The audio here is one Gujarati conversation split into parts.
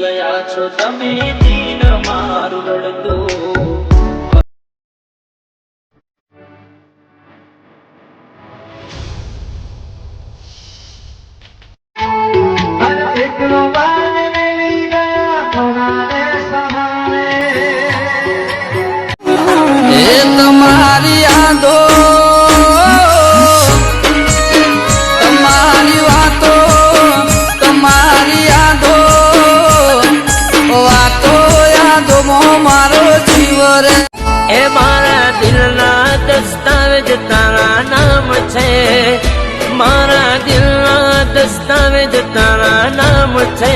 ગયા છો તમે દિલ મારું રડતું તમારી યાદો તમારી વાતો તમારી યાદો વાતો યાદોમાં મારો જીવ રે એ મારા દિલના દસ્તાવેજ તારા નામ છે મારા દિલના દસ્તાવેજ તારા નામ છે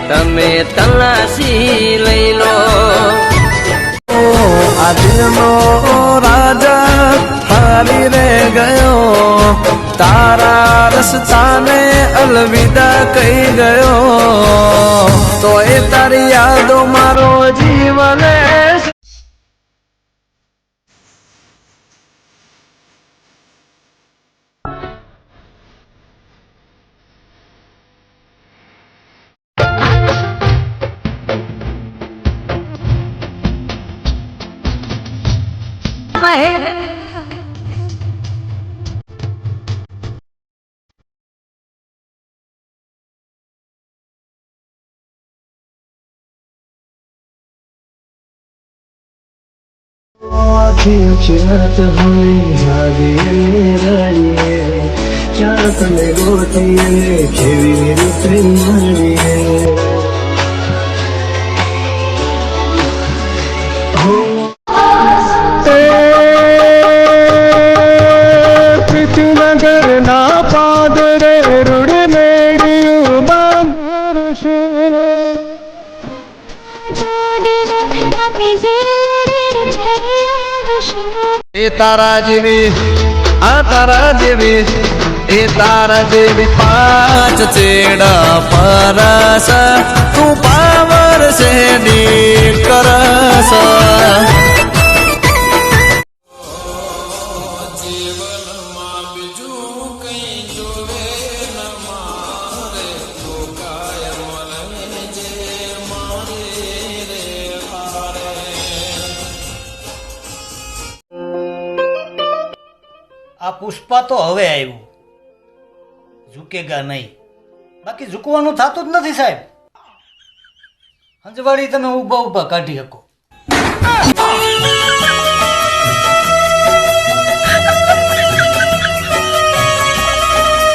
તમે તલાશી લઈ લો આ દિલનો રાજા હારી રે ગયો તારા રસ્તાને અલવિદા કહી ગયો તો એ તારી યાદો મારો જીવન चिरत हुई आगे रहिए क्या तने गोतिए खेवी प्रेमरिए प्रीतिनगर ना पादरे रुड़ मेडियो बांधर शेरे એ તારા જેવી આ તારા જેવી એ તારા જેવી પાંચ ચેડા પરસ તું પાવર શેડી કરસ આ પુષ્પા તો હવે આવ્યું ઝૂકેગા નહીં બાકી ઝૂકવાનું થતું જ નથી સાહેબ અંજવાડી તમે ઊભા ઊભા કાઢી શકો